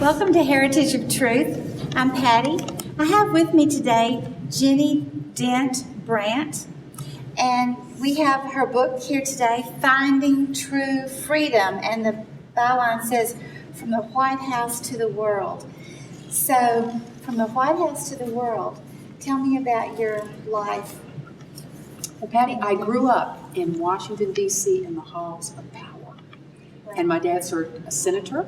Welcome to Heritage of Truth. I'm Patty. I have with me today Ginny Brant, and we have her book here today, Finding True Freedom, and the byline says, From the White House to the World. So, from the White House to the world, tell me about your life. Well, Patty, I grew up in Washington, D.C. in the halls of power. And my dad served a senator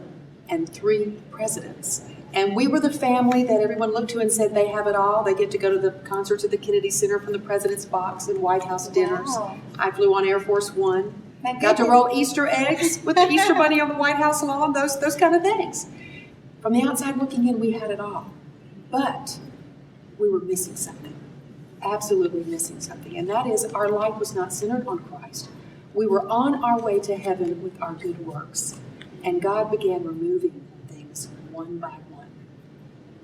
and 3 presidents. And we were the family that everyone looked to and said they have it all. They get to go to the concerts at the Kennedy Center from the president's box and White House dinners. Wow. I flew on Air Force One. Got to roll Easter eggs with the Easter Bunny on the White House lawn, those kind of things. From the outside looking in, we had it all. But we were missing something. Absolutely missing something. And that is our life was not centered on Christ. We were on our way to heaven with our good works. And God began removing things one by one.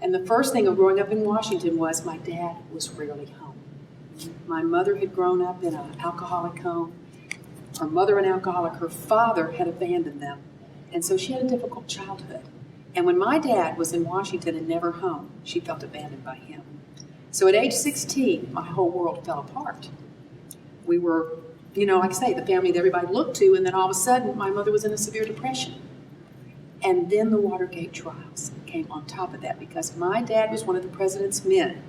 And the first thing of growing up in Washington was my dad was rarely home. My mother had grown up in an alcoholic home. Her mother an alcoholic. Her father had abandoned them. And so she had a difficult childhood. And when my dad was in Washington and never home, she felt abandoned by him. So at age 16, my whole world fell apart. We were, like I say, the family that everybody looked to, and then all of a sudden, my mother was in a severe depression. And then the Watergate trials came on top of that, because my dad was one of the president's men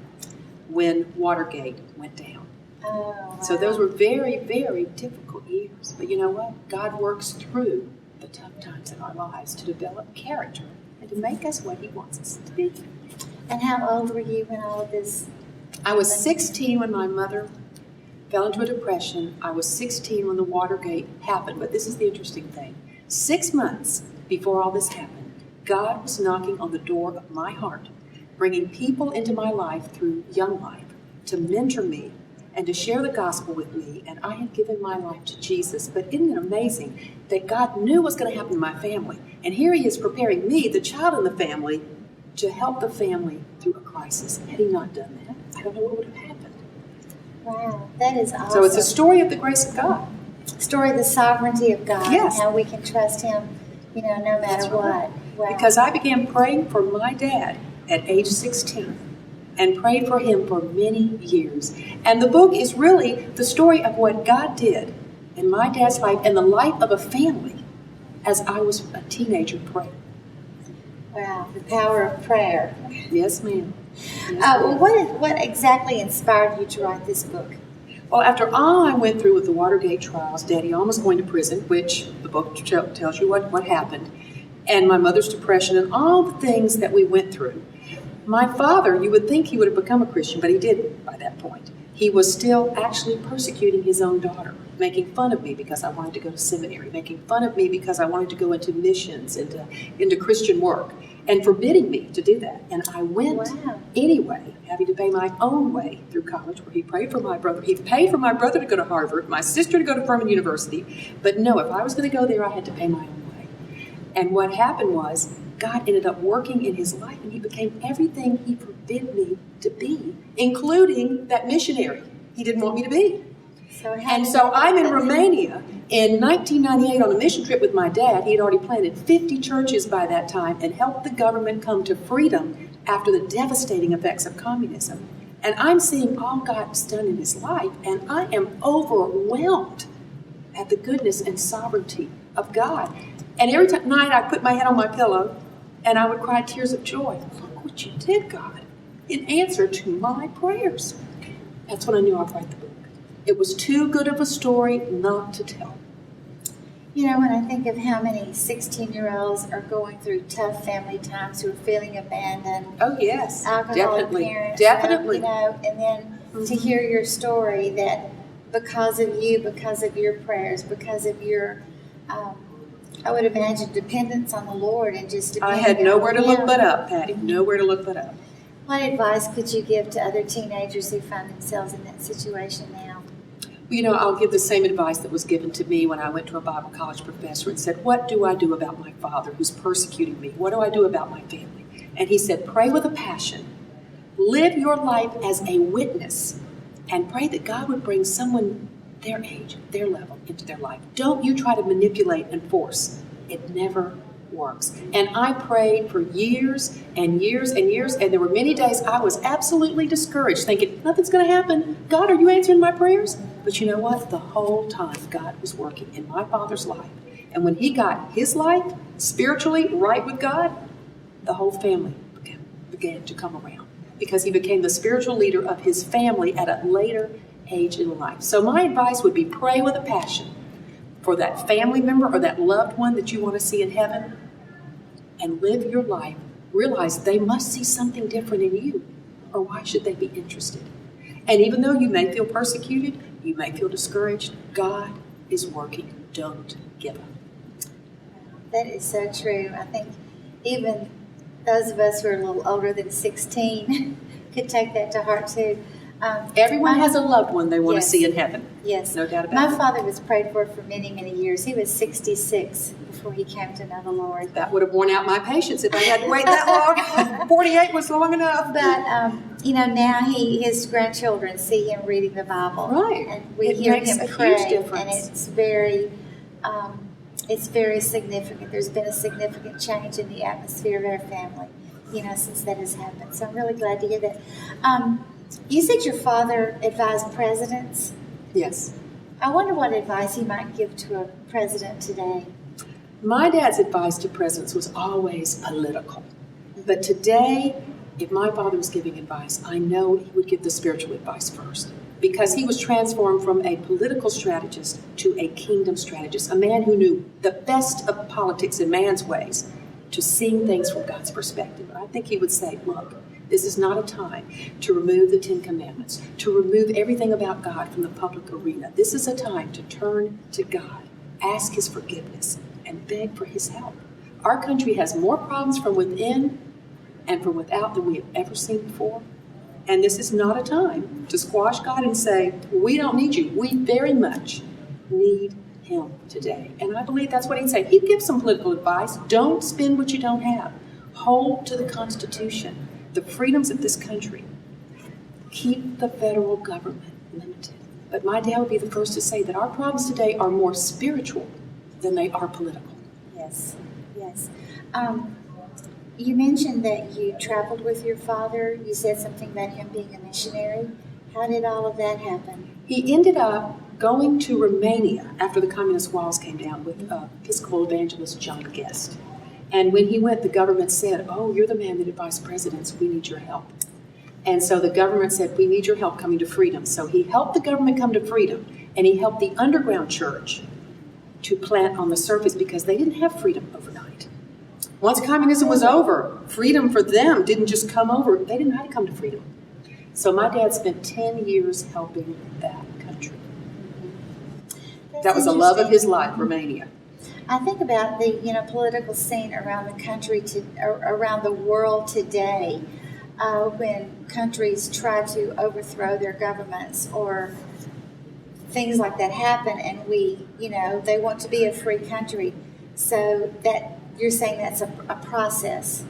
when Watergate went down. Oh, wow. So those were very, very difficult years. But you know what? God works through the tough times in our lives to develop character and to make us what He wants us to be. And how old were you when all of this? I was 16 when my mother fell into a depression. I was 16 when the Watergate happened. But this is the interesting thing. 6 months before all this happened, God was knocking on the door of my heart, bringing people into my life through Young Life to mentor me and to share the gospel with me. And I had given my life to Jesus. But isn't it amazing that God knew what was going to happen to my family? And here He is preparing me, the child in the family, to help the family through a crisis. Had He not done that, I don't know what would have happened. Wow, that is awesome. So it's a story of the grace of God. Story of the sovereignty of God. Yes. And how we can trust Him, no matter what. Wow. Because I began praying for my dad at age 16 and prayed for him for many years. And the book is really the story of what God did in my dad's life and the life of a family as I was a teenager praying. Wow, the power of prayer. Yes, ma'am. Well, what exactly inspired you to write this book? Well, after all I went through with the Watergate trials, Daddy almost going to prison, which the book tells you what happened, and my mother's depression and all the things that we went through. My father, you would think he would have become a Christian, but he didn't by that point. He was still actually persecuting his own daughter, making fun of me because I wanted to go to seminary, making fun of me because I wanted to go into missions, into Christian work, and forbidding me to do that. And I went anyway, having to pay my own way through college, where he prayed for my brother. He paid for my brother to go to Harvard, my sister to go to Furman University. But no, if I was going to go there, I had to pay my own way. And what happened was, God ended up working in his life, and he became everything He forbid me to be, including that missionary He didn't want me to be. So I'm in Romania in 1998 on a mission trip with my dad. He had already planted 50 churches by that time and helped the government come to freedom after the devastating effects of communism. And I'm seeing all God's done in his life, and I am overwhelmed at the goodness and sovereignty of God. And every night I put my head on my pillow and I would cry tears of joy. Look what You did, God, in answer to my prayers. That's when I knew I'd write the book. It was too good of a story not to tell. When I think of how many 16-year-olds are going through tough family times, who are feeling abandoned. Oh, yes. Alcoholic parents. Definitely. And then to hear your story that because of you, because of your prayers, because of your, I would imagine, dependence on the Lord and just I had nowhere to look but up, Patty. Nowhere to look but up. What advice could you give to other teenagers who find themselves in that situation now? I'll give the same advice that was given to me when I went to a Bible college professor and said, what do I do about my father who's persecuting me? What do I do about my family? And he said, pray with a passion. Live your life as a witness and pray that God would bring someone their age, their level into their life. Don't you try to manipulate and force. It never works. And I prayed for years and years and years, and there were many days I was absolutely discouraged, thinking, nothing's going to happen. God, are you answering my prayers? But you know what? The whole time God was working in my father's life. And when he got his life spiritually right with God, the whole family began to come around, because he became the spiritual leader of his family at a later age in life. So my advice would be, pray with a passion for that family member or that loved one that you want to see in heaven, and live your life. Realize they must see something different in you, or why should they be interested? And even though you may feel persecuted, you may feel discouraged, God is working. Don't give up. That is so true. I think even those of us who are a little older than 16 could take that to heart too. Everyone has a loved one they want Yes. to see in heaven. Yes. No doubt about My it. father was prayed for many, many years. He was 66 before he came to know the Lord. That would have worn out my patience if I had to wait that long. 48 was long enough. But, now his grandchildren see him reading the Bible. Right. And we It hear makes him a pray. huge difference. And it's very significant. There's been a significant change in the atmosphere of our family, since that has happened. So I'm really glad to hear that. You said your father advised presidents. Yes. I wonder what advice he might give to a president today. My dad's advice to presidents was always political. But today, if my father was giving advice, I know he would give the spiritual advice first, because he was transformed from a political strategist to a kingdom strategist, a man who knew the best of politics in man's ways to seeing things from God's perspective. I think he would say, look, this is not a time to remove the 10 Commandments, to remove everything about God from the public arena. This is a time to turn to God, ask his forgiveness, and beg for his help. Our country has more problems from within and from without than we have ever seen before. And this is not a time to squash God and say, we don't need you. We very much need him today. And I believe that's what he'd say. He'd give some political advice. Don't spend what you don't have. Hold to the Constitution, the freedoms of this country. Keep the federal government limited. But my dad would be the first to say that our problems today are more spiritual than they are political. Yes. You mentioned that you traveled with your father. You said something about him being a missionary. How did all of that happen? He ended up going to Romania after the communist walls came down with Episcopal evangelist John Guest. And when he went, the government said, oh, you're the man that advised presidents. We need your help. And so the government said, we need your help coming to freedom. So he helped the government come to freedom, and he helped the underground church to plant on the surface, because they didn't have freedom overnight. Once communism was over, freedom for them didn't just come over. They didn't know how to come to freedom. So my dad spent 10 years helping that country. That was the love of his life, Romania. I think about the political scene around the country, around the world today, when countries try to overthrow their governments or things like that happen, and they want to be a free country. So that you're saying that's a process.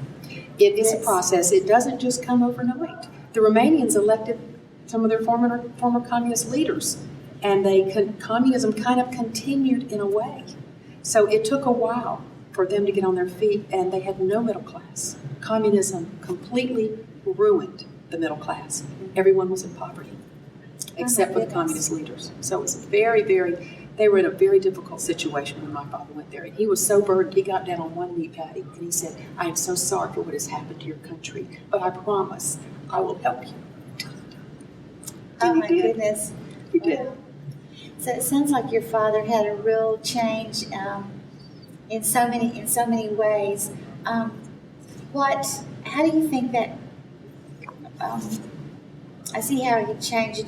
It is a process. It doesn't just come overnight. The Romanians elected some of their former communist leaders, and communism kind of continued in a way. So it took a while for them to get on their feet, and they had no middle class. Communism completely ruined the middle class. Everyone was in poverty, except for the communist leaders. So it was they were in a very difficult situation when my father went there. And he was so burdened, he got down on one knee, Patty, and he said, I am so sorry for what has happened to your country, but I promise I will help you. Oh my goodness. He did. So it sounds like your father had a real change in so many ways. How do you think that? I see how he changed,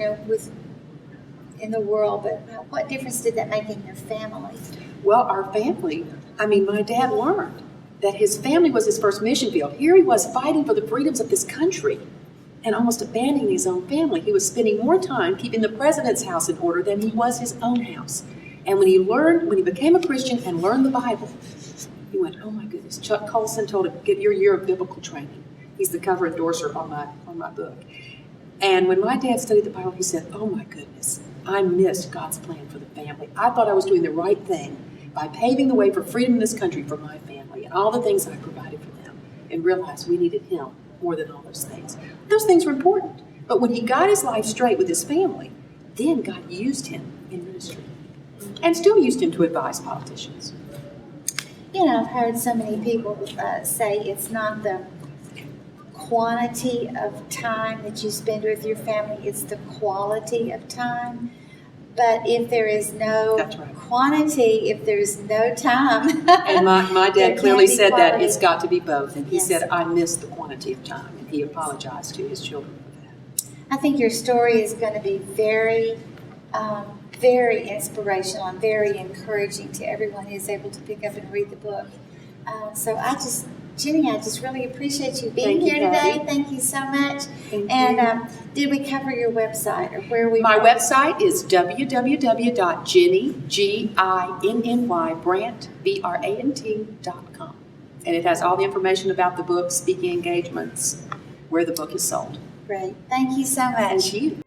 in the world, but what difference did that make in your family? Well, our family, my dad learned that his family was his first mission field. Here he was fighting for the freedoms of this country and almost abandoning his own family. He was spending more time keeping the president's house in order than he was his own house. And when he became a Christian and learned the Bible, he went, oh my goodness. Chuck Colson told him, get your year of biblical training. He's the cover endorser on my book. And when my dad studied the Bible, he said, oh my goodness, I missed God's plan for the family. I thought I was doing the right thing by paving the way for freedom in this country for my family. And all the things I provided for them and realized we needed him more than all those things. Those things were important. But when he got his life straight with his family, then God used him in ministry and still used him to advise politicians. You know, I've heard so many people say it's not the quantity of time that you spend with your family, it's the quality of time. But if there is no That's right. quantity, if there's no time. And my there dad clearly can't be said that quality. it's got to be both. And he Yes. said, I missed the quantity of time. And he apologized to his children for that. I think your story is going to be very, very inspirational and very encouraging to everyone who's able to pick up and read the book. Ginny, I just really appreciate you being Thank you, here today. Patty. Thank you so much. Thank And you. did we cover your website or where we? My are? website is www.ginny.com. And it has all the information about the book, speaking engagements, where the book is sold. Great. Thank you so much. Thank you.